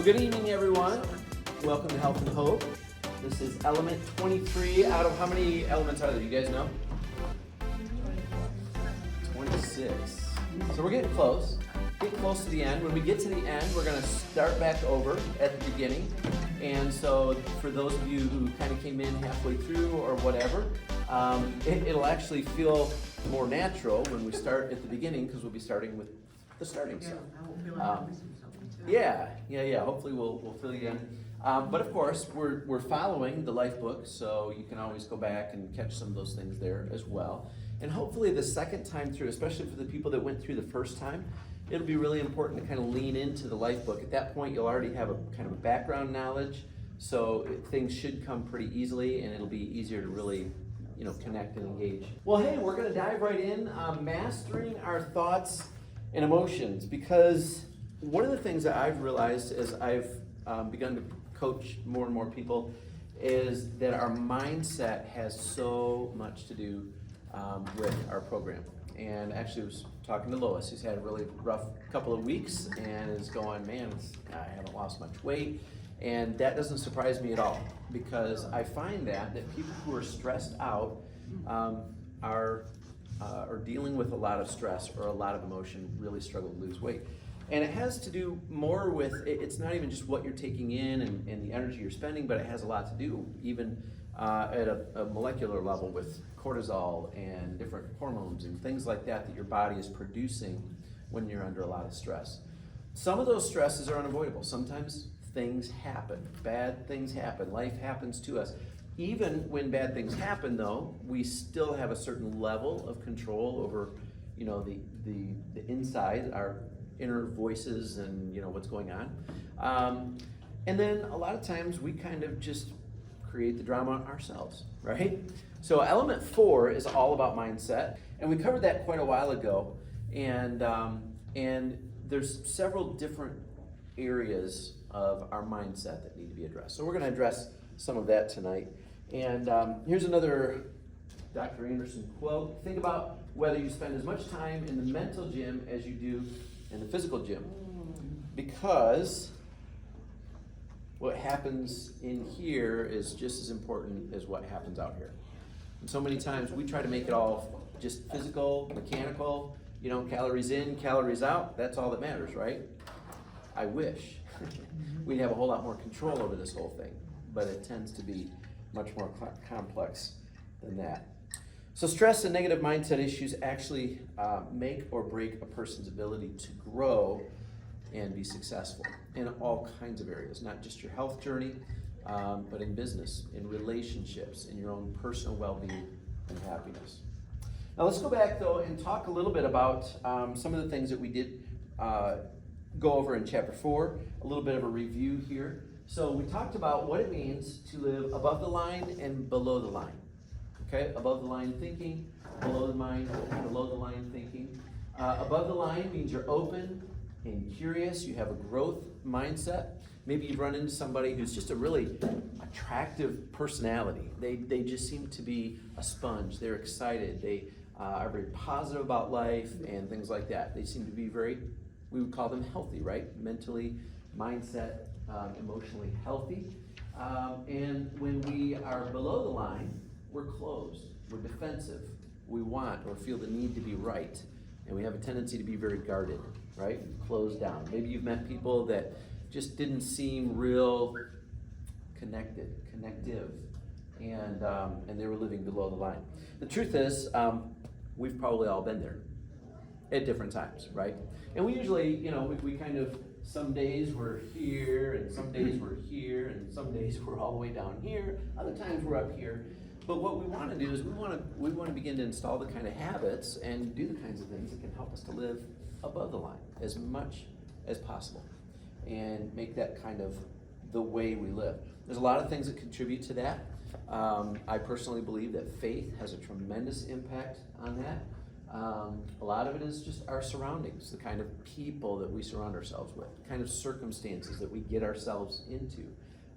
Well, good evening, everyone. Welcome to Health and Hope. This is element 23 out of how many elements are there? You guys know? 26. So we're getting close. Get close to the end. When we get to the end, we're going to start back over at the beginning. And so for those of you who kind of came in halfway through or whatever, it'll actually feel more natural when we start at the beginning because we'll be starting with the starting stuff. Yeah. Hopefully we'll fill you in. But of course, we're following the life book, so you can always go back and catch some of those things there as well. And hopefully the second time through, especially for the people that went through the first time, it'll be really important to kind of lean into the life book. At that point, you'll already have a kind of a background knowledge, so things should come pretty easily, and it'll be easier to really, connect and engage. Well, hey, we're going to dive right in, mastering our thoughts and emotions, because one of the things that I've realized as I've begun to coach more and more people is that our mindset has so much to do with our program. And actually I was talking to Lois, who's had a really rough couple of weeks and is going, man, I haven't lost much weight. And that doesn't surprise me at all, because I find that people who are stressed out are dealing with a lot of stress or a lot of emotion really struggle to lose weight. And it has to do more with, it's not even just what you're taking in and the energy you're spending, but it has a lot to do even at a molecular level with cortisol and different hormones and things like that your body is producing when you're under a lot of stress. Some of those stresses are unavoidable. Sometimes things happen, bad things happen, life happens to us. Even when bad things happen though, we still have a certain level of control over, the inside, our inner voices and what's going on. And then a lot of times we kind of just create the drama ourselves, right? So element 4 is all about mindset, and we covered that quite a while ago, and there's several different areas of our mindset that need to be addressed. So we're going to address some of that tonight. And here's another Dr. Anderson quote. Think about whether you spend as much time in the mental gym as you do in the physical gym, because what happens in here is just as important as what happens out here. And so many times we try to make it all just physical, mechanical, calories in, calories out, that's all that matters, right? I wish we'd have a whole lot more control over this whole thing, but it tends to be much more complex than that. So stress and negative mindset issues actually make or break a person's ability to grow and be successful in all kinds of areas, not just your health journey, but in business, in relationships, in your own personal well-being and happiness. Now let's go back though and talk a little bit about some of the things that we did go over in chapter 4, a little bit of a review here. So we talked about what it means to live above the line and below the line. Okay, above the line thinking, below the line thinking. Above the line means you're open and curious, you have a growth mindset. Maybe you've run into somebody who's just a really attractive personality. They just seem to be a sponge. They're excited. They are very positive about life and things like that. They seem to be we would call them healthy, right? Mentally, mindset, emotionally healthy. And when we are below the line, we're closed, we're defensive, we want or feel the need to be right, and we have a tendency to be very guarded, right? Closed down. Maybe you've met people that just didn't seem real connective, and they were living below the line. The truth is, we've probably all been there at different times, right? And we usually, we kind of, some days we're here, and some days we're here, and some days we're all the way down here, other times we're up here. But what we want to do is we want to begin to install the kind of habits and do the kinds of things that can help us to live above the line as much as possible and make that kind of the way we live. There's a lot of things that contribute to that. I personally believe that faith has a tremendous impact on that. A lot of it is just our surroundings, the kind of people that we surround ourselves with, the kind of circumstances that we get ourselves into.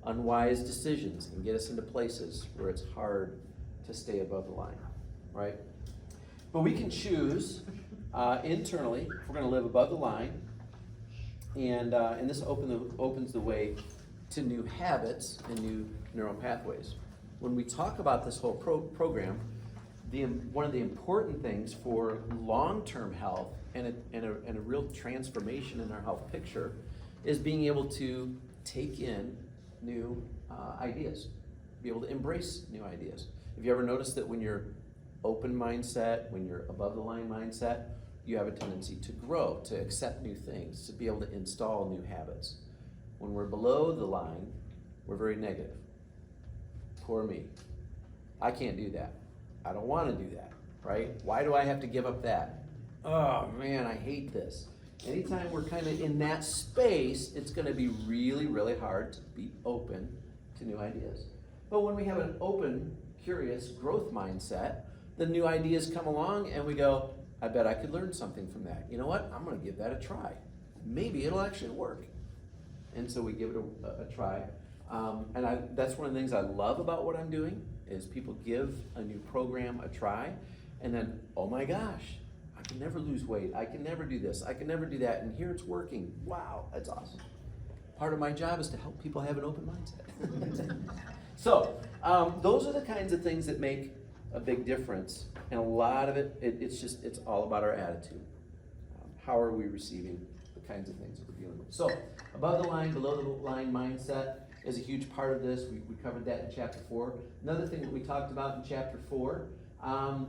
Unwise decisions can get us into places where it's hard to stay above the line, right? But we can choose internally if we're going to live above the line And this opens the way to new habits and new neural pathways. When we talk about this whole program, one of the important things for long-term health and a real transformation in our health picture is being able to take in new ideas, be able to embrace new ideas. Have you ever noticed that when you're open mindset, when you're above the line mindset, you have a tendency to grow, to accept new things, to be able to install new habits. When we're below the line, we're very negative. Poor me. I can't do that. I don't want to do that, right? Why do I have to give up that? Oh man, I hate this. Anytime we're kind of in that space, it's going to be really, really hard to be open to new ideas. But when we have an open, curious growth mindset, the new ideas come along and we go, I bet I could learn something from that. You know what? I'm going to give that a try. Maybe it'll actually work. And so we give it a try. That's one of the things I love about what I'm doing is people give a new program a try and then, oh my gosh, I can never lose weight. I can never do this. I can never do that. And here it's working. Wow, that's awesome. Part of my job is to help people have an open mindset. So those are the kinds of things that make a big difference. And a lot of it's all about our attitude. How are we receiving the kinds of things that we're dealing with? So above the line, below the line mindset is a huge part of this. We covered that in chapter 4. Another thing that we talked about in chapter 4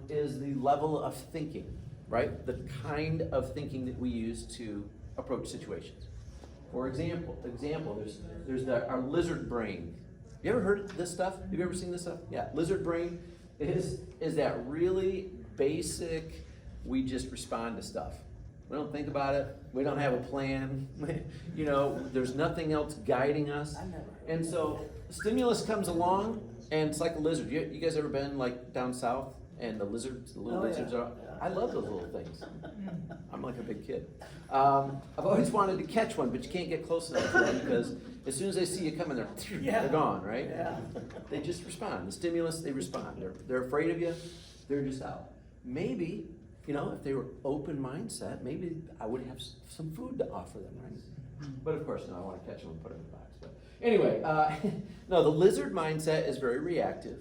is the level of thinking, right? The kind of thinking that we use to approach situations. For example, there's our lizard brain. You ever heard of this stuff? Have you ever seen this stuff? Yeah, lizard brain is that really basic, we just respond to stuff. We don't think about it. We don't have a plan. There's nothing else guiding us. And so stimulus comes along, and it's like a lizard. You guys ever been like down south, and the little lizards are? I love those little things. I'm like a big kid. I've always wanted to catch one, but you can't get close enough to them because as soon as they see you coming, they're gone, right? Yeah. They just respond. The stimulus, they respond. They're afraid of you. They're just out. Maybe. If they were open mindset, maybe I would have some food to offer them, right? But of course, no, I want to catch them and put them in the box. But anyway, no, the lizard mindset is very reactive.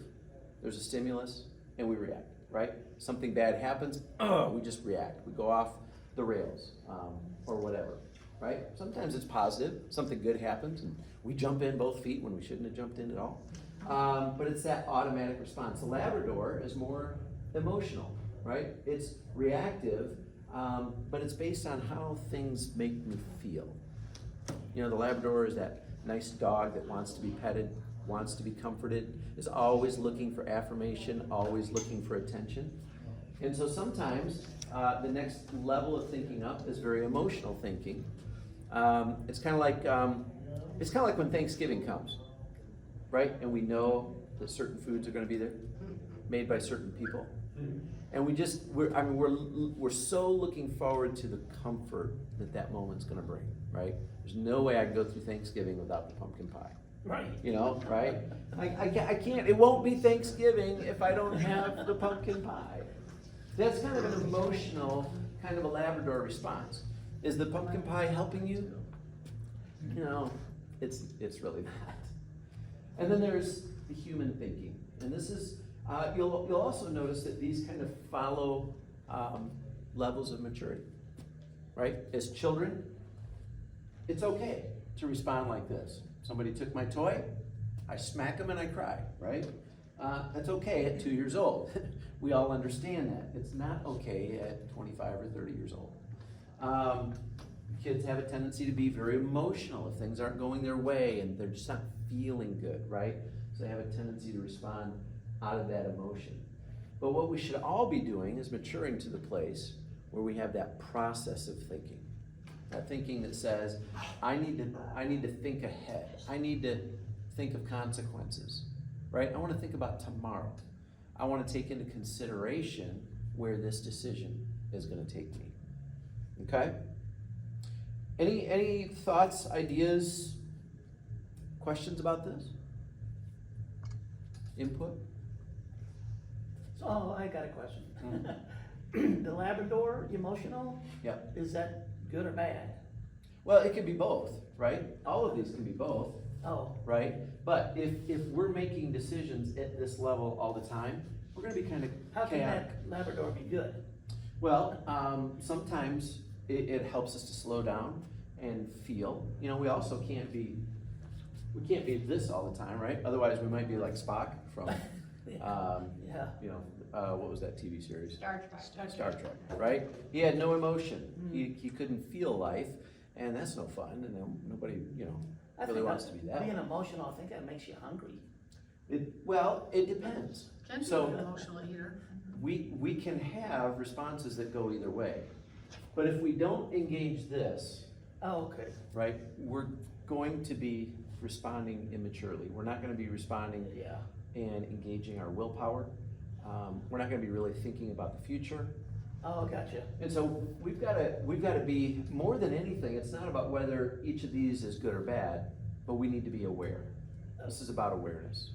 There's a stimulus, and we react, right? Something bad happens, we just react. We go off the rails, or whatever, right? Sometimes it's positive. Something good happens, and we jump in both feet when we shouldn't have jumped in at all. But it's that automatic response. The Labrador is more emotional. Right? It's reactive, but it's based on how things make me feel. The Labrador is that nice dog that wants to be petted, wants to be comforted, is always looking for affirmation, always looking for attention. And so sometimes the next level of thinking up is very emotional thinking. It's kind of like when Thanksgiving comes, right? And we know that certain foods are going to be there, made by certain people. And we're so looking forward to the comfort that moment's going to bring, right? There's no way I can go through Thanksgiving without the pumpkin pie. Right. Right? I can't. It won't be Thanksgiving if I don't have the pumpkin pie. That's kind of an emotional, kind of a Labrador response. Is the pumpkin pie helping you? It's really not. And then there's the human thinking, and this is. You'll also notice that these kind of follow levels of maturity, right? As children, it's okay to respond like this. Somebody took my toy, I smack them and I cry, right? That's okay at 2 years old. We all understand that. It's not okay at 25 or 30 years old. Kids have a tendency to be very emotional if things aren't going their way and they're just not feeling good, right? So they have a tendency to respond out of that emotion. But what we should all be doing is maturing to the place where we have that process of thinking. That thinking that says, I need to think ahead. I need to think of consequences, right? I want to think about tomorrow. I want to take into consideration where this decision is going to take me. Okay? Any thoughts, ideas, questions about this? Input? So I got a question. The Labrador, emotional? Yep. Is that good or bad? Well, it could be both, right? All of these can be both, Oh, right? But if we're making decisions at this level all the time, we're gonna be kind of how can chaotic. that Labrador be good? Well, sometimes it helps us to slow down and feel. You know, we also can't be this all the time, right? Otherwise, we might be like Spock from, Yeah. you know, what was that TV series? Star Trek. Star Trek, right? He had no emotion. He couldn't feel life, and that's no fun. And nobody, you know, I really think wants to be that. being emotional, I think that makes you hungry. Well, it depends. Can be So- an emotional eater. We can have responses that go either way, but if we don't engage this, Oh, okay. right, we're going to be responding immaturely. We're not going to be responding Yeah. and engaging our willpower. We're not going to be really thinking about the future. Oh, gotcha. And so we've got to be, more than anything, it's not about whether each of these is good or bad, but we need to be aware. This is about awareness.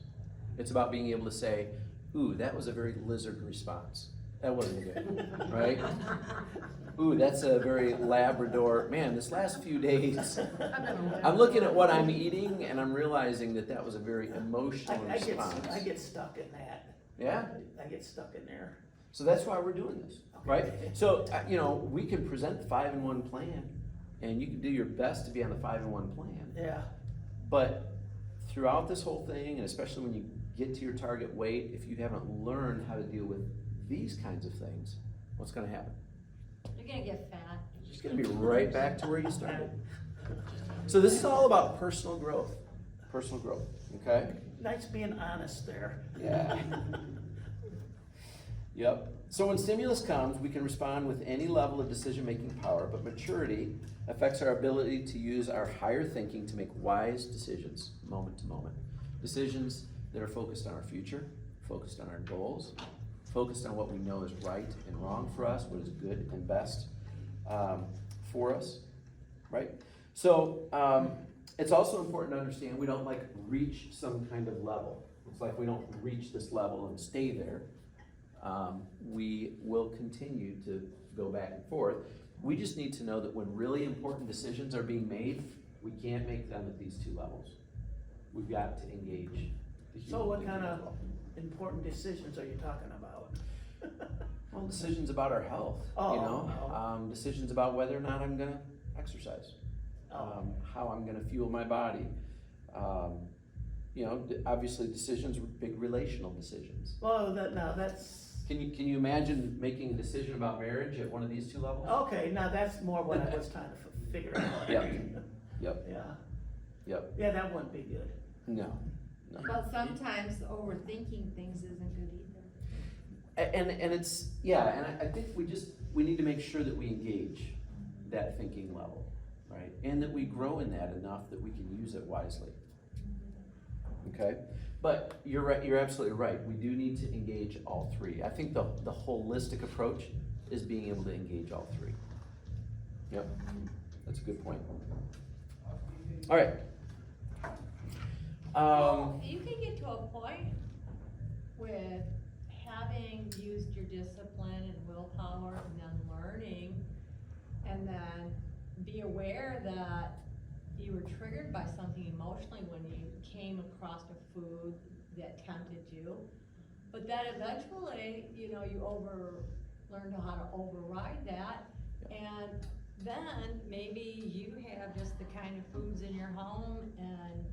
It's about being able to say, ooh, that was a very lizard response. That wasn't good, right? Ooh, that's a very Labrador. Man, this last few days, I'm looking at what I'm eating and I'm realizing that was a very emotional response. I get stuck in that. Yeah? I get stuck in there. So that's why we're doing this, right? So, you know, we can present the 5-in-1 plan and you can do your best to be on the 5-in-1 plan. Yeah. But throughout this whole thing, and especially when you get to your target weight, if you haven't learned how to deal with these kinds of things, what's gonna happen? You're gonna get fat. You're just gonna be right back to where you started. So this is all about personal growth, okay? Nice being honest there. Yeah. Yep. So when stimulus comes, we can respond with any level of decision-making power, but maturity affects our ability to use our higher thinking to make wise decisions, moment to moment. Decisions that are focused on our future, focused on our goals, focused on what we know is right and wrong for us, what is good and best for us, right? So it's also important to understand we don't like reach some kind of level. It's like we don't reach this level and stay there. We will continue to go back and forth. We just need to know that when really important decisions are being made, we can't make them at these two levels. We've got to engage. So what kind of important decisions are you talking about? Well, decisions about our health, you know, decisions about whether or not I'm gonna exercise, how I'm gonna fuel my body. You know, obviously decisions, big relational decisions. Well, that's. Can you imagine making a decision about marriage at one of these two levels? Okay, now that's more what I was trying to figure out. Yep. Yep. Yeah. Yep. Yeah, that wouldn't be good. No. But sometimes overthinking things isn't good either. And it's, yeah, and I think we need to make sure that we engage that thinking level, right? And that we grow in that enough that we can use it wisely. Okay? But you're right, you're absolutely right. We do need to engage all three. I think the holistic approach is being able to engage all three. Yep, that's a good point. All right. Well, you can get to a point with having used your discipline and willpower and then learning, and then be aware that you were triggered by something emotionally when you came across a food that tempted you, but then eventually, you know, you learn how to override that, and then maybe you have just the kind of foods in your home and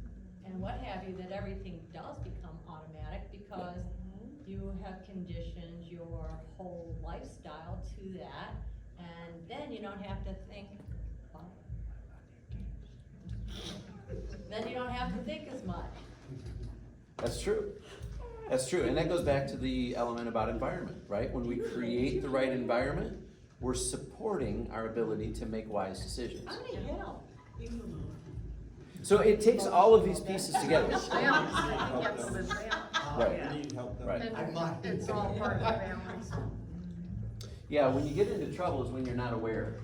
what have you, that everything does become automatic because you have conditioned your whole lifestyle to that, and then you don't have to think, then you don't have to think as much. That's true. That's true. And that goes back to the element about environment, right? When we create the right environment, we're supporting our ability to make wise decisions. I need help. So it takes all of these pieces together. Balance. Right. Need help though. Right. And it's all part of the balance. Yeah, when you get into trouble is when you're not aware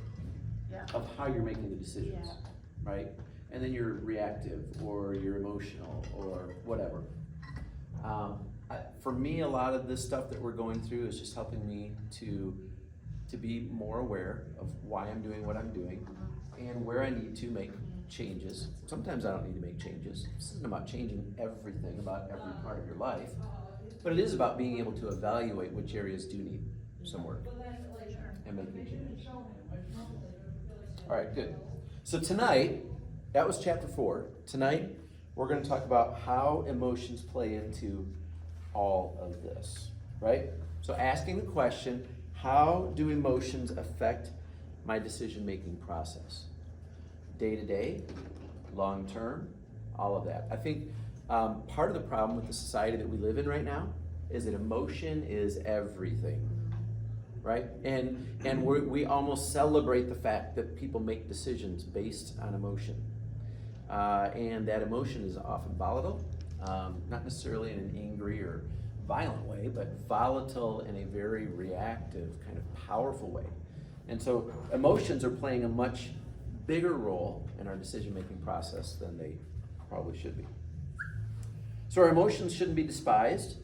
Yeah. of how you're making the decisions, right? And then you're reactive or you're emotional or whatever. For me, a lot of this stuff that we're going through is just helping me to to be more aware of why I'm doing what I'm doing and where I need to make changes. Sometimes I don't need to make changes. This isn't about changing everything about every part of your life, but it is about being able to evaluate which areas do need some work and making changes. All right, good. So tonight, that was chapter 4. Tonight, we're going to talk about how emotions play into all of this, right? So asking the question, how do emotions affect my decision-making process? Day to day, long term, all of that. I think part of the problem with the society that we live in right now is that emotion is everything, right? And we almost celebrate the fact that people make decisions based on emotion. And that emotion is often volatile, not necessarily in an angry or violent way, but volatile in a very reactive, kind of powerful way. And so emotions are playing a much bigger role in our decision-making process than they probably should be. So our emotions shouldn't be despised.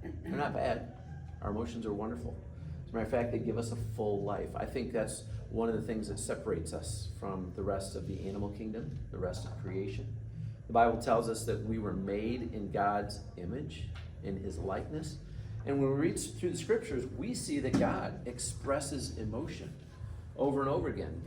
They're not bad. Our emotions are wonderful. As a matter of fact, they give us a full life. I think that's one of the things that separates us from the rest of the animal kingdom, the rest of creation. The Bible tells us that we were made in God's image, in his likeness. And when we read through the scriptures, we see that God expresses emotion over and over again.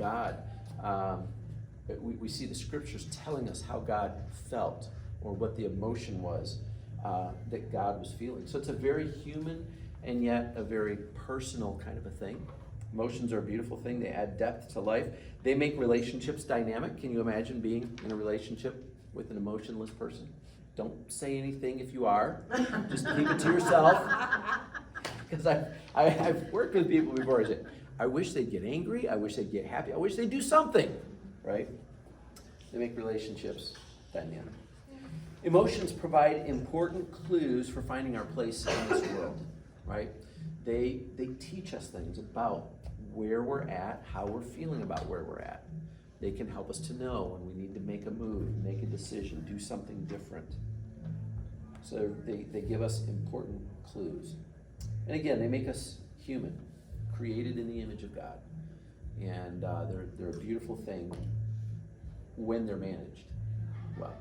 We see the scriptures telling us how God felt or what the emotion was that God was feeling. So it's a very human and yet a very personal kind of a thing. Emotions are a beautiful thing. They add depth to life. They make relationships dynamic. Can you imagine being in a relationship with an emotionless person? Don't say anything if you are. Just keep it to yourself. Because I've worked with people before. I say, I wish they'd get angry. I wish they'd get happy. I wish they'd do something. Right? They make relationships dynamic. Emotions provide important clues for finding our place in this world. Right? They teach us things about where we're at, how we're feeling about where we're at. They can help us to know when we need to make a move, make a decision, do something different. So they give us important clues. And again, they make us human, created in the image of God. And they're a beautiful thing when they're managed well.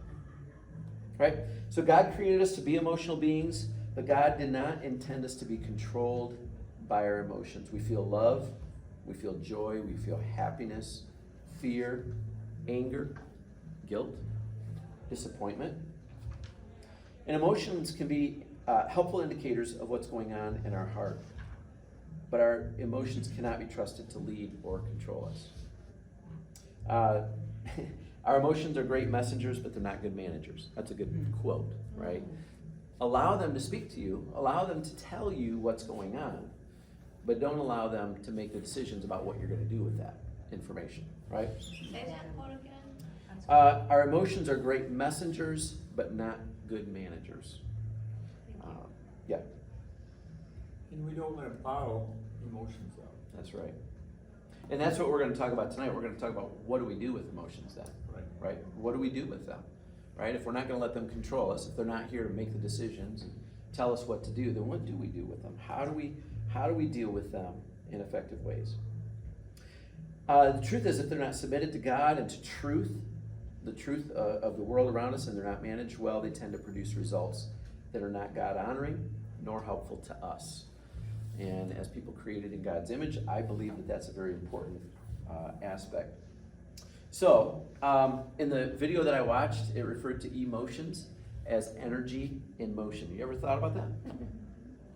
Right? So God created us to be emotional beings, but God did not intend us to be controlled by our emotions. We feel love, we feel joy, we feel happiness, fear, anger, guilt, disappointment. And emotions can be helpful indicators of what's going on in our heart. But our emotions cannot be trusted to lead or control us. Our emotions are great messengers, but they're not good managers. That's a good quote, right? Allow them to speak to you. Allow them to tell you what's going on. But don't allow them to make the decisions about what you're going to do with that information, right? Say that quote again. Our emotions are great messengers, but not good managers. Yeah, And we don't want to bottle emotions up. that's right. And that's what we're going to talk about tonight. We're going to talk about what do we do with emotions then, right? What do we do with them, right? If we're not going to let them control us, if they're not here to make the decisions and tell us what to do, then what do we do with them? How do we deal with them in effective ways? The truth is, if they're not submitted to God and to truth, the truth of the world around us, and they're not managed well, they tend to produce results that are not God-honoring nor helpful to us. And as people created in God's image, I believe that that's a very important aspect. So, in the video that I watched, it referred to emotions as energy in motion. You ever thought about that?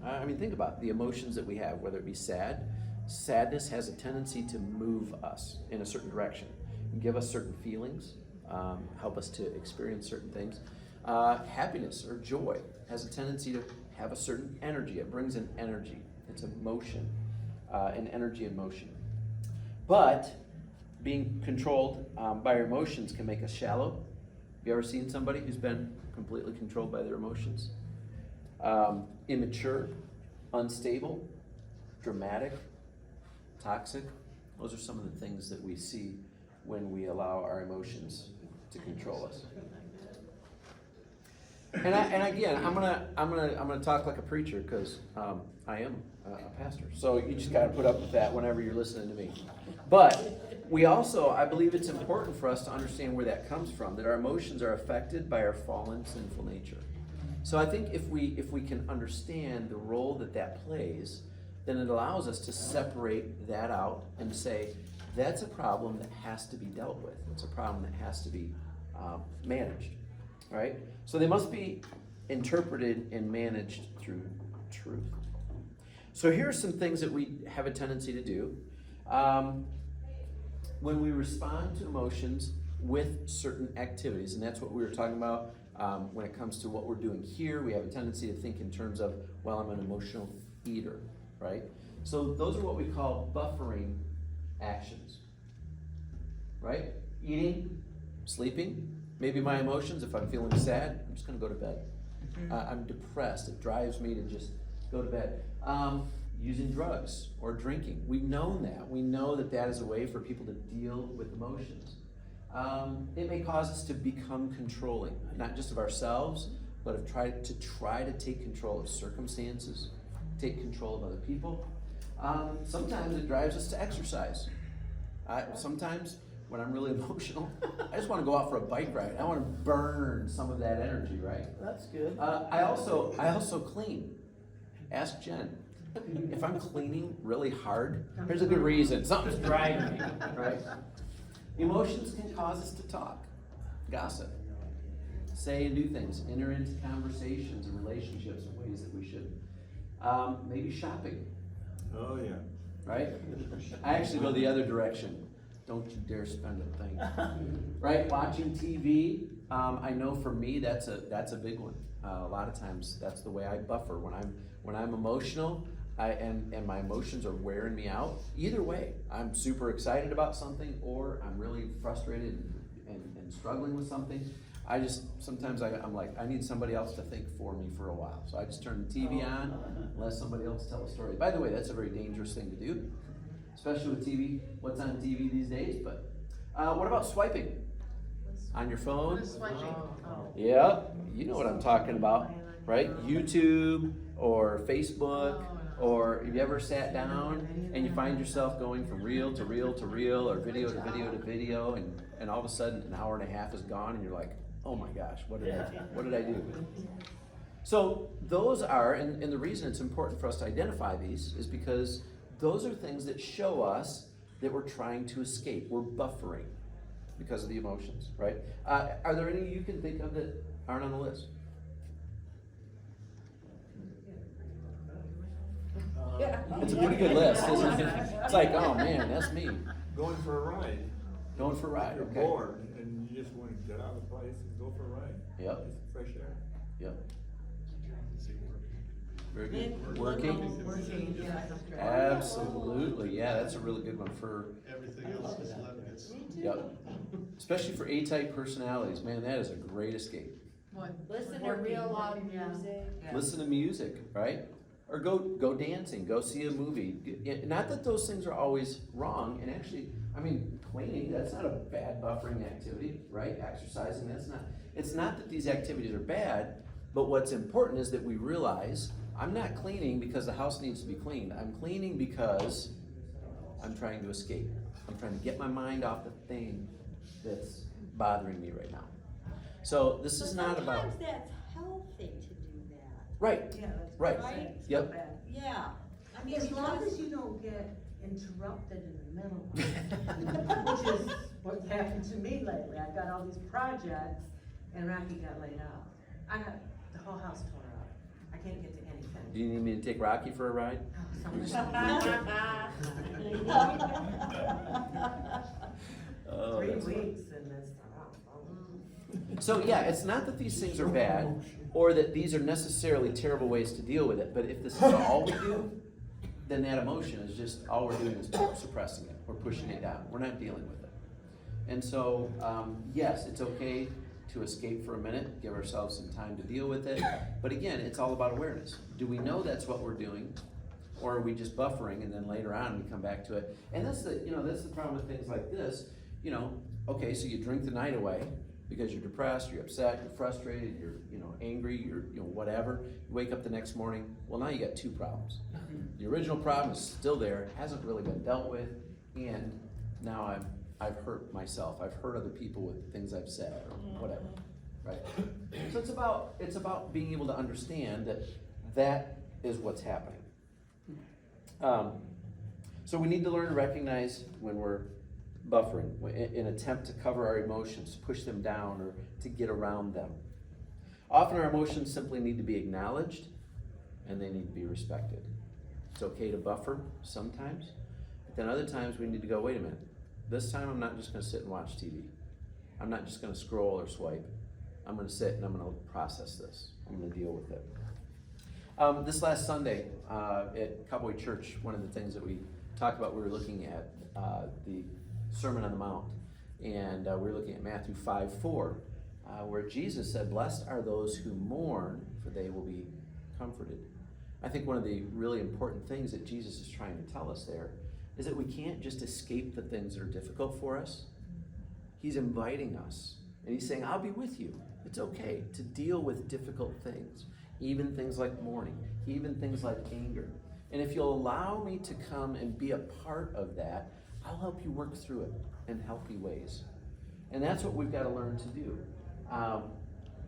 I mean, think about the emotions that we have, whether it be sad. Sadness has a tendency to move us in a certain direction, give us certain feelings, help us to experience certain things. Happiness or joy has a tendency to have a certain energy. It brings an energy. It's a motion, an energy in motion. But being controlled by our emotions can make us shallow. Have you ever seen somebody who's been completely controlled by their emotions? Immature, unstable, dramatic, toxic. Those are some of the things that we see when we allow our emotions to control us. And again, I'm gonna talk like a preacher because I am a pastor. So you just gotta put up with that whenever you're listening to me. But we also, I believe it's important for us to understand where that comes from, that our emotions are affected by our fallen sinful nature. So I think if we can understand the role that that plays, then it allows us to separate that out and say, that's a problem that has to be dealt with. It's a problem that has to be managed, right? So they must be interpreted and managed through truth. So here are some things that we have a tendency to do. When we respond to emotions with certain activities, and that's what we were talking about when it comes to what we're doing here, we have a tendency to think in terms of, well, I'm an emotional eater, right? So those are what we call buffering actions, right? Eating, sleeping, maybe my emotions, if I'm feeling sad, I'm just gonna go to bed. I'm depressed, it drives me to just go to bed. Using drugs or drinking, we've known that. We know that that is a way for people to deal with emotions. It may cause us to become controlling, not just of ourselves, but of try to take control of circumstances, take control of other people. Sometimes it drives us to exercise. Sometimes when I'm really emotional, I just want to go out for a bike ride. I want to burn some of that energy, right? That's good. I also clean. Ask Jen. If I'm cleaning really hard, here's a good reason. Something's driving me, right? Emotions can cause us to talk, gossip, say and do things, enter into conversations and relationships in ways that we shouldn't. Maybe shopping. Oh, yeah. Right? I actually go the other direction. Don't you dare spend a thing. Right? Watching TV. I know for me that's a big one. A lot of times that's the way I buffer when I'm emotional. And my emotions are wearing me out. Either way, I'm super excited about something, or I'm really frustrated and struggling with something. Sometimes I'm like, I need somebody else to think for me for a while. So I just turn the TV on and let somebody else tell a story. By the way, that's a very dangerous thing to do, especially with TV, what's on TV these days. But what about swiping on your phone? Yeah, you know what I'm talking about, right? YouTube or Facebook. Or have you ever sat down and you find yourself going from reel to reel to reel, or video to video to video, and all of a sudden an hour and a half is gone, and you're like, oh my gosh, what did I do? So those are, and the reason it's important for us to identify these is because those are things that show us that we're trying to escape. We're buffering because of the emotions, right? Are there any you can think of that aren't on the list? It's a pretty good list, isn't it? It's like, oh man, that's me. Going for a ride. Going for a ride, You're okay. bored and you just want to get out of the place and go for a ride. Yep. It's fresh air. Yep. Very good. Working? Working, yeah. Absolutely, yeah, that's a really good one for, Everything else is lemons. yep. Especially for A-type personalities, man, that is a great escape. Listen to real loud music. Listen to music, right? Or go dancing, go see a movie. Not that those things are always wrong, and actually, I mean, cleaning, that's not a bad buffering activity, right? Exercising, it's not that these activities are bad, but what's important is that we realize, I'm not cleaning because the house needs to be cleaned. I'm cleaning because I'm trying to escape. I'm trying to get my mind off the thing that's bothering me right now. So this is not about... Sometimes that's healthy to do that. Right, Yeah, that's right, Right? yep. Yeah. I mean, As long because- as you don't get interrupted in the middle of it, which is what's happened to me lately. I got all these projects and Rocky got laid out. I got the whole house tore up. I can't get to anything. Do you need me to take Rocky for a ride? Oh, so much. Oh, 3 that's fun. weeks and this. So yeah, it's not that these things are bad, or that these are necessarily terrible ways to deal with it, but if this is all we do, then that emotion is just, all we're doing is suppressing it, we're pushing it down, we're not dealing with it. And so, yes, it's okay to escape for a minute, give ourselves some time to deal with it, but again, it's all about awareness. Do we know that's what we're doing, or are we just buffering and then later on we come back to it? And that's the problem with things like this, okay, so you drink the night away, because you're depressed, you're upset, you're frustrated, you're angry, you're whatever. You wake up the next morning, well, now you got two problems. The original problem is still there, hasn't really been dealt with, and now I've hurt myself. I've hurt other people with things I've said or whatever, right? So it's about being able to understand that is what's happening. So we need to learn to recognize when we're buffering, in an attempt to cover our emotions, push them down, or to get around them. Often our emotions simply need to be acknowledged, and they need to be respected. It's okay to buffer sometimes, but then other times we need to go, wait a minute, this time I'm not just gonna sit and watch TV. I'm not just gonna scroll or swipe. I'm gonna sit and I'm gonna process this. I'm gonna deal with it. This last Sunday at Cowboy Church, one of the things that we talked about, we were looking at the Sermon on the Mount, and we were looking at Matthew 5:4, where Jesus said, "Blessed are those who mourn, for they will be comforted." I think one of the really important things that Jesus is trying to tell us there is that we can't just escape the things that are difficult for us. He's inviting us, and he's saying, I'll be with you. It's okay to deal with difficult things, even things like mourning, even things like anger. And if you'll allow me to come and be a part of that, I'll help you work through it in healthy ways. And that's what we've got to learn to do.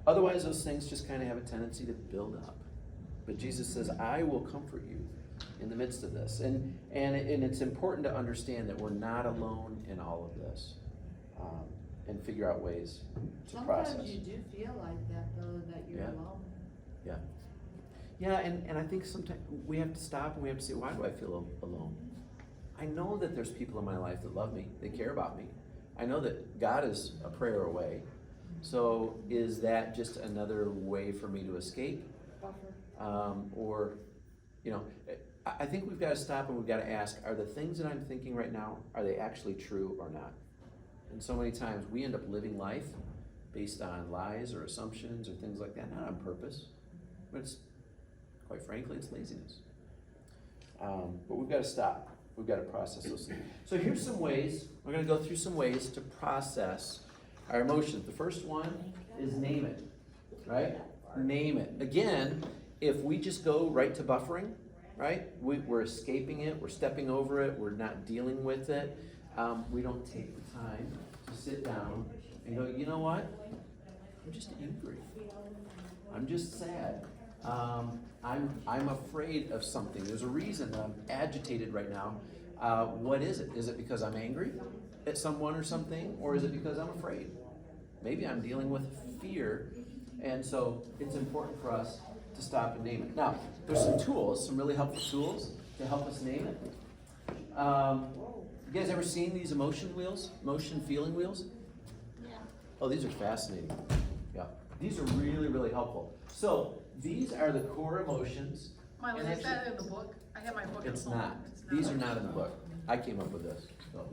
Otherwise, those things just kind of have a tendency to build up. But Jesus says, I will comfort you in the midst of this. And it's important to understand that we're not alone in all of this, and figure out ways to process. Sometimes you do feel like that, though, that you're alone. Yeah. Yeah, and I think sometimes we have to stop and we have to say, why do I feel alone? I know that there's people in my life that love me, they care about me. I know that God is a prayer away. So is that just another way for me to escape? Or, I think we've got to stop and we've got to ask, are the things that I'm thinking right now, are they actually true or not? And so many times we end up living life based on lies or assumptions or things like that, not on purpose, but it's, quite frankly, it's laziness. But we've got to stop. We've got to process those things. So here's some ways, we're going to go through some ways to process our emotions. The first one is name it, right? Name it. Again, if we just go right to buffering, right? We're escaping it, we're stepping over it, we're not dealing with it. We don't take the time to sit down and go, you know what? I'm just angry. I'm just sad. I'm afraid of something. There's a reason that I'm agitated right now. What is it? Is it because I'm angry at someone or something? Or is it because I'm afraid? Maybe I'm dealing with fear. And so it's important for us to stop and name it. Now, there's some tools, some really helpful tools to help us name it. You guys ever seen these emotion wheels? Motion feeling wheels? Yeah. Oh, these are fascinating. Yeah. These are really, really helpful. So these are the core emotions. Milo, And is that in the book? I have my book at It's home. not. It's These are not in the book. I came up with this. So.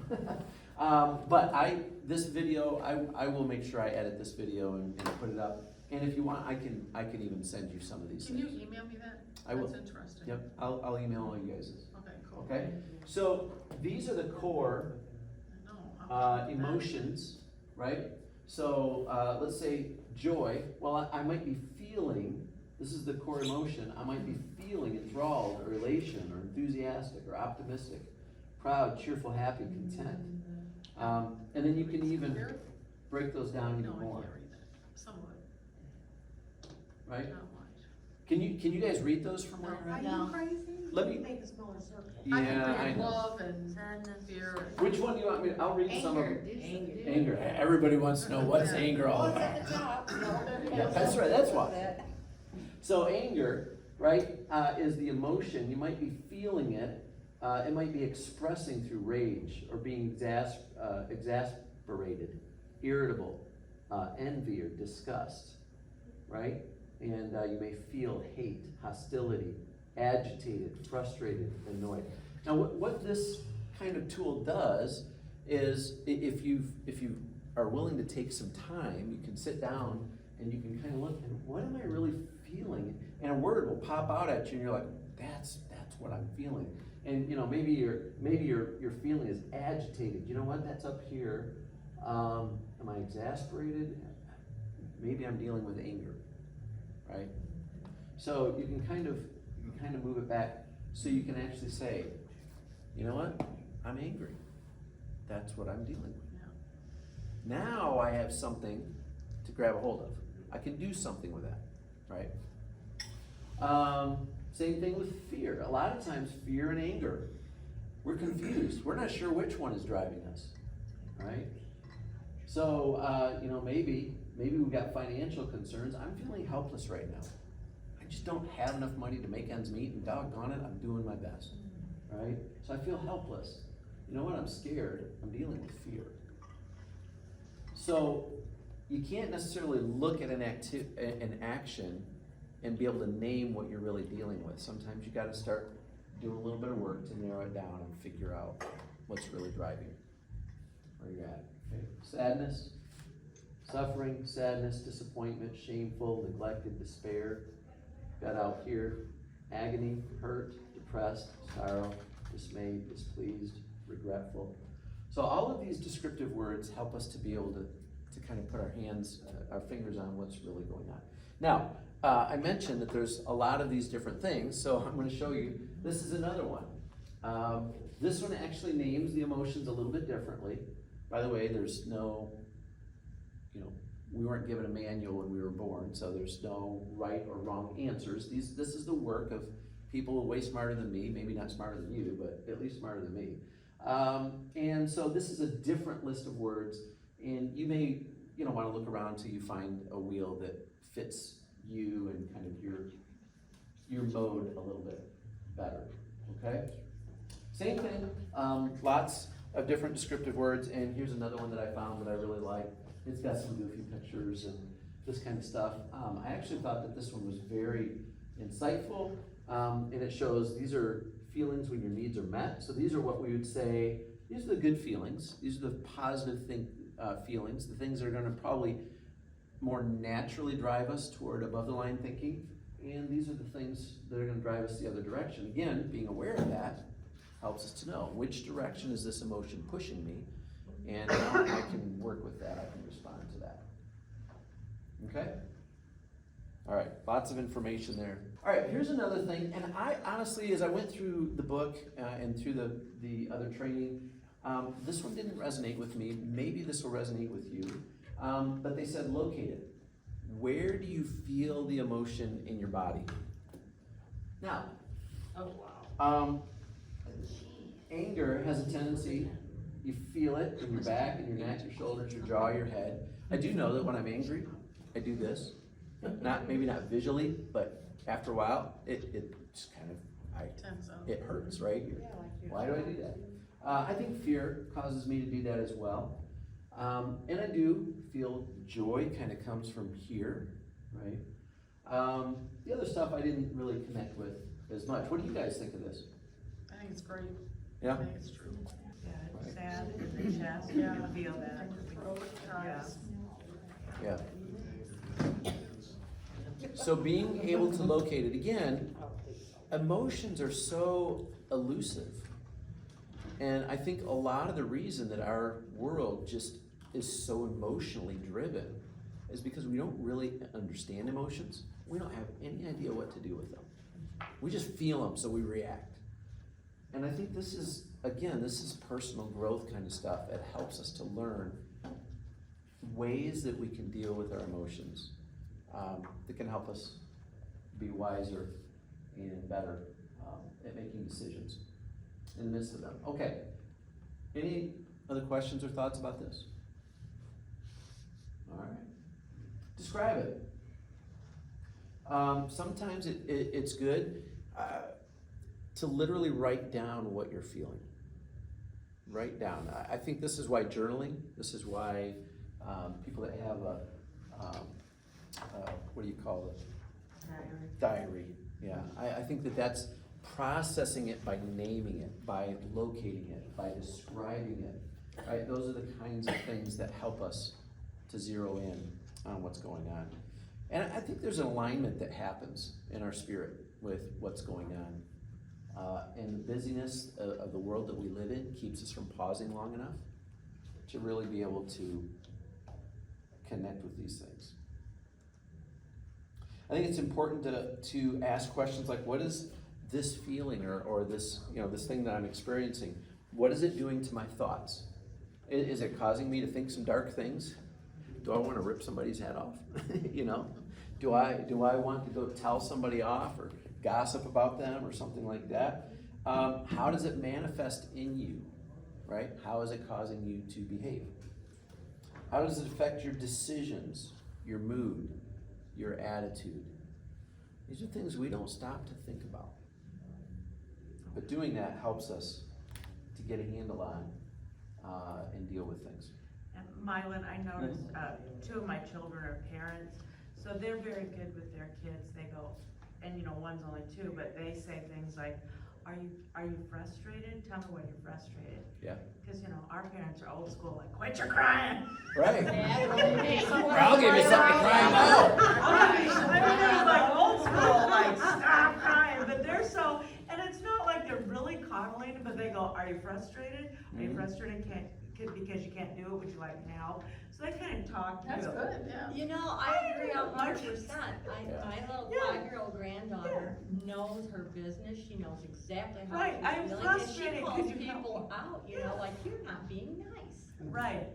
But this video, I will make sure I edit this video and put it up. And if you want, I can even send you some of these Can things. you email me that? I will. That's interesting. Yep, I'll email all you guys. Okay, cool. Okay? So these are the core No, how much is that? emotions, right? So let's say joy. Well, I might be feeling, this is the core emotion, I might be feeling enthralled or elation or enthusiastic or optimistic, proud, cheerful, happy, content. And then you can even break those down even No, I more, can't read that. Somewhat, right? not much. Can you guys read those from where you're Are at? you No. crazy? Let me- Make a smaller circle. Yeah, I can I read know. love and Sadness. fear. Which one do you want me to, I'll read some of them. Anger. Anger. Everybody wants to know what's anger all Well, about. it's at the top, so. Yeah, that's right, that's why. So anger, right, is the emotion. You might be feeling it. It might be expressing through rage or being exasperated, irritable, envy or disgust, right? And you may feel hate, hostility, agitated, frustrated, annoyed. Now, what this kind of tool does is, if you are willing to take some time, you can sit down and you can kind of look and what am I really feeling? And a word will pop out at you, and you're like, that's what I'm feeling. And maybe your feeling is agitated. You know what? That's up here. Am I exasperated? Maybe I'm dealing with anger, right? So you can kind of move it back so you can actually say, you know what? I'm angry. That's what I'm dealing with. Yeah. Now I have something to grab a hold of. I can do something with that, right? Same thing with fear. A lot of times fear and anger, we're confused. We're not sure which one is driving us, right? So, maybe we've got financial concerns. I'm feeling helpless right now. I just don't have enough money to make ends meet, and doggone it, I'm doing my best, right? So I feel helpless. You know what? I'm scared. I'm dealing with fear. So you can't necessarily look at an action and be able to name what you're really dealing with. Sometimes you got to start doing a little bit of work to narrow it down and figure out what's really driving where you're at. Okay. Sadness, suffering, sadness, disappointment, shameful, neglected, despair. Got out here, agony, hurt, depressed, sorrow, dismayed, displeased, regretful. So all of these descriptive words help us to be able to kind of put our fingers on what's really going on. Now, I mentioned that there's a lot of these different things, so I'm going to show you. This is another one. This one actually names the emotions a little bit differently. By the way, there's no, we weren't given a manual when we were born, so there's no right or wrong answers. This is the work of people way smarter than me, maybe not smarter than you, but at least smarter than me. And so this is a different list of words, and you may want to look around until you find a wheel that fits you and kind of your mode a little bit better, okay? Same thing, lots of different descriptive words, and here's another one that I found that I really like. It's got some goofy pictures and this kind of stuff. I actually thought that this one was very insightful, and it shows these are feelings when your needs are met. So these are what we would say, these are the good feelings, these are the positive feelings, the things that are going to probably more naturally drive us toward above the line thinking, and these are the things that are going to drive us the other direction. Again, being aware of that helps us to know which direction is this emotion pushing me, and now I can work with that, I can respond to that. Okay? All right, lots of information there. All right, here's another thing, and I honestly, as I went through the book and through the other training, this one didn't resonate with me. Maybe this will resonate with you. But they said locate it. Where do you feel the emotion in your body? Now, anger has a tendency, you feel it in your back, in your neck, your shoulders, your jaw, your head. I do know that when I'm angry, I do this. Maybe not visually, but after a while, it just kind of, it hurts, right? Why do I do that? I think fear causes me to do that as well. And I do feel joy kind of comes from here, right? The other stuff I didn't really connect with as much. What do you guys think of this? I think it's great. Yeah? I think it's true. Yeah, it's sad in the chest, you can feel that. Yeah. So being able to locate it, again, emotions are so elusive. And I think a lot of the reason that our world just is so emotionally driven is because we don't really understand emotions. We don't have any idea what to do with them. We just feel them, so we react. And I think this is personal growth kind of stuff. It helps us to learn ways that we can deal with our emotions that can help us be wiser and better at making decisions in the midst of them. Okay, any other questions or thoughts about this? All right, describe it. Sometimes it's good to literally write down what you're feeling. Write down. I think this is why journaling, this is why people that have what do you call it? Diary. Yeah, I think that's processing it by naming it, by locating it, by describing it, right? Those are the kinds of things that help us to zero in on what's going on. And I think there's an alignment that happens in our spirit with what's going on. And the busyness of the world that we live in keeps us from pausing long enough to really be able to connect with these things. I think it's important to ask questions like, what is this feeling or this, this thing that I'm experiencing? What is it doing to my thoughts? Is it causing me to think some dark things? Do I want to rip somebody's head off? Do I want to go tell somebody off or gossip about them or something like that? How does it manifest in you, right? How is it causing you to behave? How does it affect your decisions, your mood, your attitude? These are things we don't stop to think about. But doing that helps us to get a handle on and deal with things. And Mylan, I noticed, two of my children are parents, so they're very good with their kids. They go, and one's only 2, but they say things like, are you frustrated? Tell me when you're frustrated. Yeah. Because, our parents are old school, like, quit your crying. Right. Or I'll give you something to cry about. I mean, they're like old school, like, stop crying, but they're so, and it's not like they're really coddling, but they go, are you frustrated? Are you frustrated because you can't do it, would you like help? So they kind of talk That's to good, yeah. I agree 100%. Yeah. My little Yeah. 5-year-old granddaughter knows her business. She knows exactly how Right, I am she's feeling, and she frustrated calls 'cause you help people out. Like you're not being nice. Right.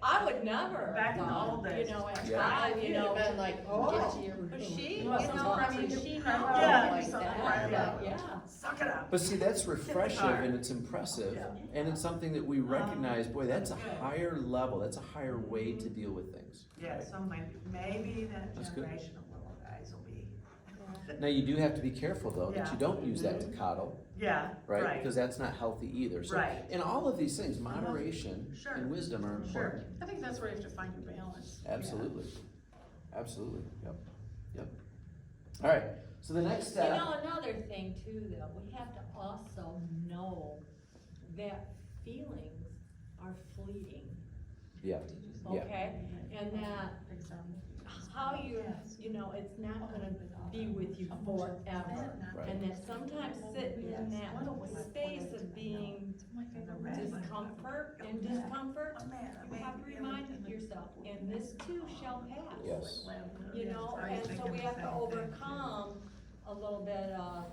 I would never. Back in the thought, old days. At Yeah. 5, You'd have been like, get oh. to your room. But she, You want some I mean, something she to knows cry about? like Something to that. cry about. Yeah. Suck it up. But see, that's refreshing and it's impressive, Yeah. and it's something that we recognize, boy, that's a higher level, that's a higher way to deal with things. Yeah, some maybe that That's good. generation of little guys will be. Now, you do have to be careful though, that Yeah. you don't use that to coddle, Yeah, right? right. Because that's not healthy either. So, Right. in all of these things, moderation Sure. and wisdom are Sure. important. I think that's where you have to find your balance. Absolutely. Absolutely, yep. All right, so the next step. Another thing too, though, we have to also know that feelings are fleeting, Yeah, okay? And that Example. how it's not gonna be with you forever. right. And that sometimes sitting in that space of being discomfort, you have to remind yourself, and this too shall pass. Yes. And so we have to overcome a little bit of,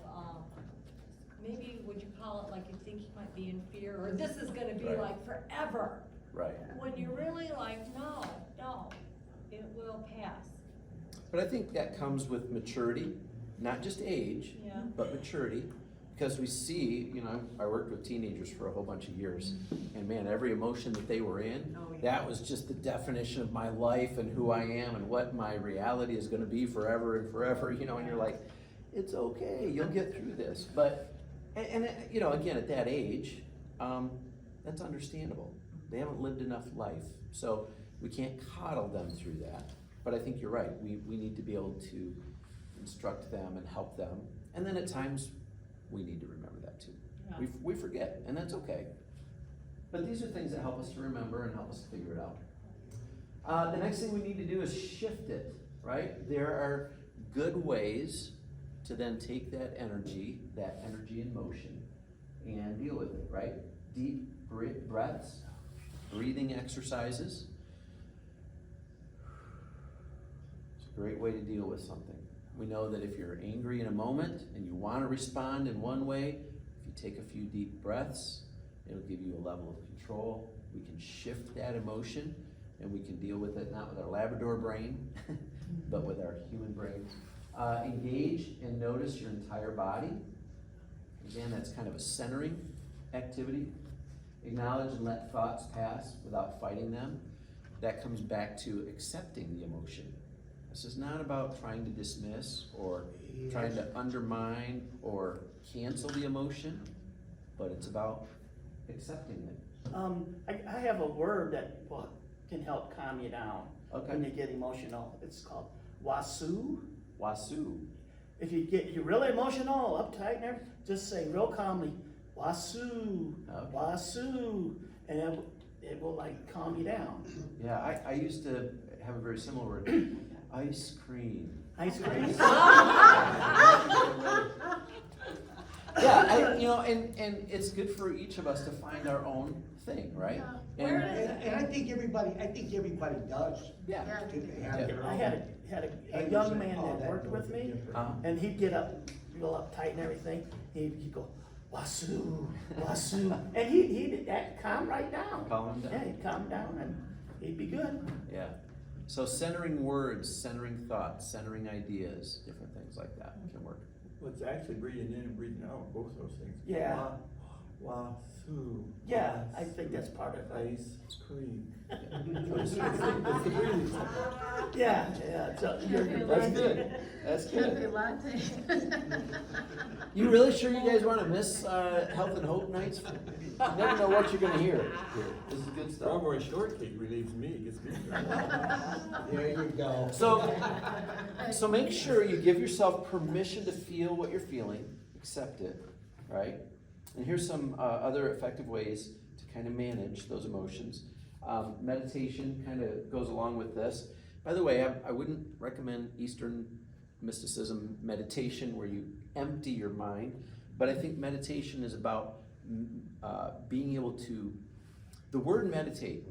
maybe would you call it like you think you might be in fear, or this is gonna be Right. like forever. Right. When you're really like, no, it will pass. But I think that comes with maturity, not just age, Yeah. but maturity. Because we see, I worked with teenagers for a whole bunch of years, and man, every emotion that they were in, Oh, yeah. that was just the definition of my life and who I am and what my reality is gonna be forever and forever, and you're like, it's okay, you'll get through this. But, and again, at that age, that's understandable. They haven't lived enough life, so we can't coddle them through that. But I think you're right, we need to be able to instruct them and help them, and then at times, we need to remember that too. Yeah. We forget, and that's okay. But these are things that help us to remember and help us to figure it out. The next thing we need to do is shift it, right? There are good ways to then take that energy in motion, and deal with it, right? Deep breaths, breathing exercises. It's a great way to deal with something. We know that if you're angry in a moment and you want to respond in one way, if you take a few deep breaths, it'll give you a level of control. We can shift that emotion and we can deal with it not with our Labrador brain, but with our human brains. Engage and notice your entire body. Again, that's kind of a centering activity. Acknowledge and let thoughts pass without fighting them. That comes back to accepting the emotion. This is not about trying to dismiss or trying to undermine or cancel the emotion, but it's about accepting it. I have a word that can help calm you down Okay. when you get emotional. It's called wasu. Wasu. If you're really emotional, uptight and everything, just say real calmly, wasu, Okay. wasu, and it will like calm you down. Yeah, I used to have a very similar word. Ice cream. Ice cream. Yeah, and it's good for each of us to find our own thing, right? Where And, is And I think everybody does. yeah. If they have their I own. had a young man that worked with me, and he'd get up, real uptight and everything, he'd go, Wasu, Wasu, and he'd calm right down. Calm him down. Yeah, he'd calm down and he'd be good. Yeah. So centering words, centering thoughts, centering ideas, different things like that can work. Well, it's actually breathing in and breathing out, both those things. Yeah. Wasu. Yeah, I think that's part of it. Ice cream. It's the breathing. Yeah, so you're. That's good. That's Cafe good. latte. You really sure you guys wanna miss, Health and Hope nights? You never know what you're gonna hear. This is good stuff. Strawberry shortcake relieves me, it gets me. There you go. So make sure you give yourself permission to feel what you're feeling, accept it, right? And here's some other effective ways to kind of manage those emotions. Meditation kind of goes along with this. By the way, I wouldn't recommend Eastern mysticism meditation where you empty your mind, but I think meditation is about being able to, the word meditate,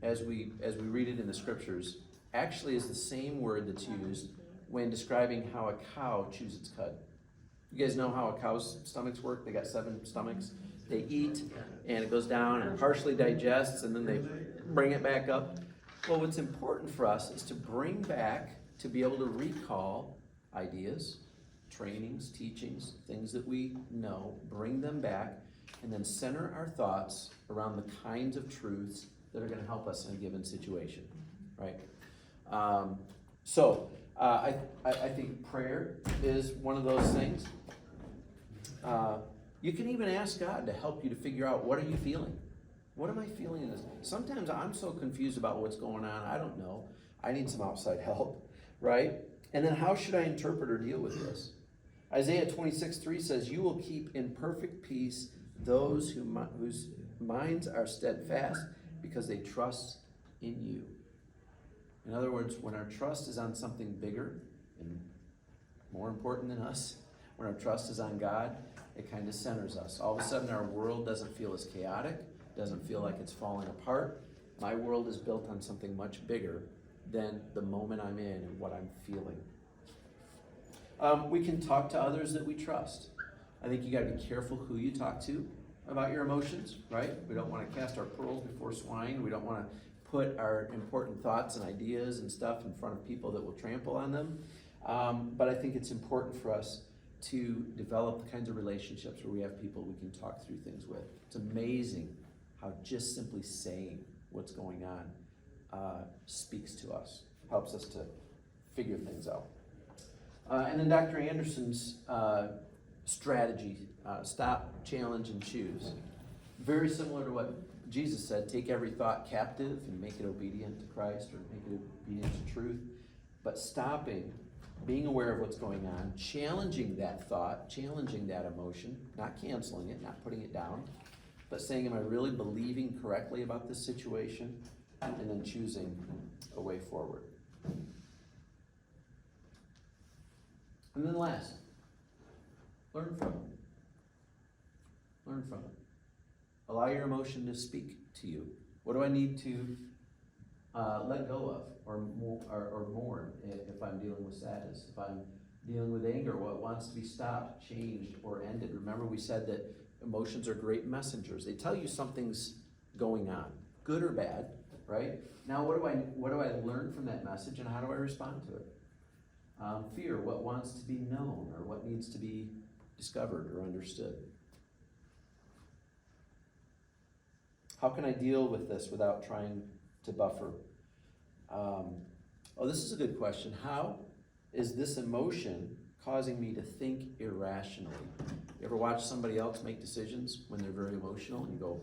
as we read it in the scriptures, actually is the same word that's used when describing how a cow chews its cud. You guys know how a cow's stomachs work? They got 7 stomachs. They eat, and it goes down and partially digests, and then they bring it back up. Well, what's important for us is to bring back, to be able to recall ideas, trainings, teachings, things that we know, bring them back, and then center our thoughts around the kinds of truths that are going to help us in a given situation, right? I think prayer is one of those things. You can even ask God to help you to figure out, what are you feeling? What am I feeling in this? Sometimes I'm so confused about what's going on, I don't know. I need some outside help, right? And then how should I interpret or deal with this? Isaiah 26:3 says, you will keep in perfect peace those whose minds are steadfast because they trust in you. In other words, when our trust is on something bigger and more important than us, when our trust is on God, it kind of centers us. All of a sudden our world doesn't feel as chaotic, doesn't feel like it's falling apart. My world is built on something much bigger than the moment I'm in and what I'm feeling. We can talk to others that we trust. I think you got to be careful who you talk to about your emotions, right? We don't want to cast our pearls before swine. We don't want to put our important thoughts and ideas and stuff in front of people that will trample on them. But I think it's important for us to develop the kinds of relationships where we have people we can talk through things with. It's amazing how just simply saying what's going on speaks to us, helps us to figure things out. And then Dr. Anderson's strategy, stop, challenge, and choose. Very similar to what Jesus said, take every thought captive and make it obedient to Christ, or make it obedient to truth. But stopping, being aware of what's going on, challenging that thought, challenging that emotion, not canceling it, not putting it down, but saying, am I really believing correctly about this situation? And then choosing a way forward. And then last, learn from it. Learn from it. Allow your emotion to speak to you. What do I need to let go of or mourn if I'm dealing with sadness? If I'm dealing with anger, what wants to be stopped, changed, or ended? Remember, we said that emotions are great messengers. They tell you something's going on, good or bad, right? Now, what do I learn from that message, and how do I respond to it? Fear, what wants to be known, or what needs to be discovered or understood? How can I deal with this without trying to buffer? This is a good question. How is this emotion causing me to think irrationally? You ever watch somebody else make decisions when they're very emotional and you go,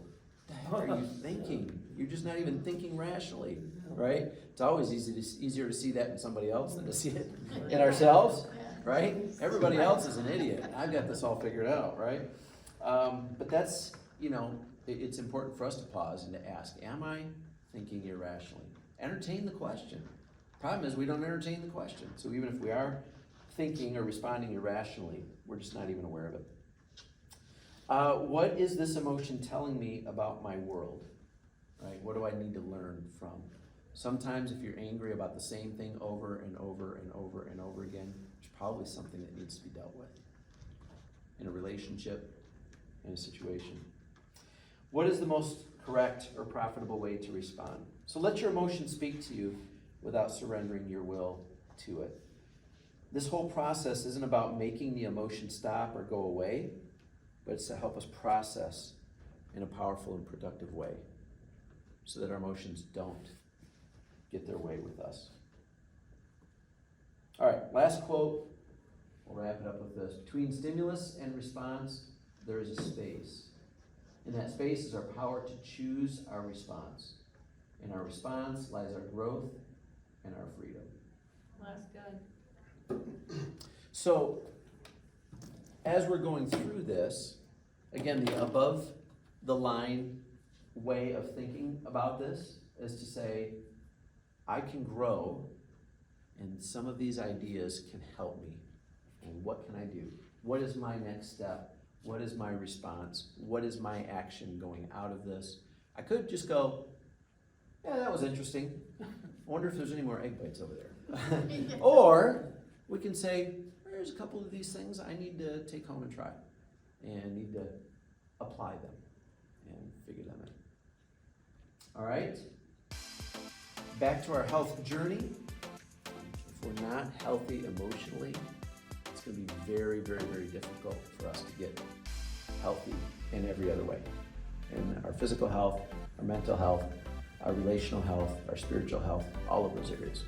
what the heck are you thinking? You're just not even thinking rationally, right? It's always easier to see that in somebody else than to see it in ourselves, right? Everybody else is an idiot. I've got this all figured out, right? But that's, it's important for us to pause and to ask, am I thinking irrationally? Entertain the question. Problem is, we don't entertain the question. So even if we are thinking or responding irrationally, we're just not even aware of it. What is this emotion telling me about my world? Right? What do I need to learn from? Sometimes if you're angry about the same thing over and over and over and over again, there's probably something that needs to be dealt with in a relationship, in a situation. What is the most correct or profitable way to respond? So let your emotion speak to you without surrendering your will to it. This whole process isn't about making the emotion stop or go away, but it's to help us process in a powerful and productive way so that our emotions don't get their way with us. All right, last quote. We'll wrap it up with this. Between stimulus and response, there is a space. In that space is our power to choose our response. In our response lies our growth and our freedom. That's good. So, as we're going through this, again, the above the line way of thinking about this is to say, I can grow, and some of these ideas can help me. And what can I do? What is my next step? What is my response? What is my action going out of this? I could just go, yeah, that was interesting. I wonder if there's any more egg bites over there. Or we can say, there's a couple of these things I need to take home and try, and need to apply them and figure them out. All right? Back to our health journey. If we're not healthy emotionally, it's going to be very, very, very difficult for us to get healthy in every other way. In our physical health, our mental health, our relational health, our spiritual health, all of those areas.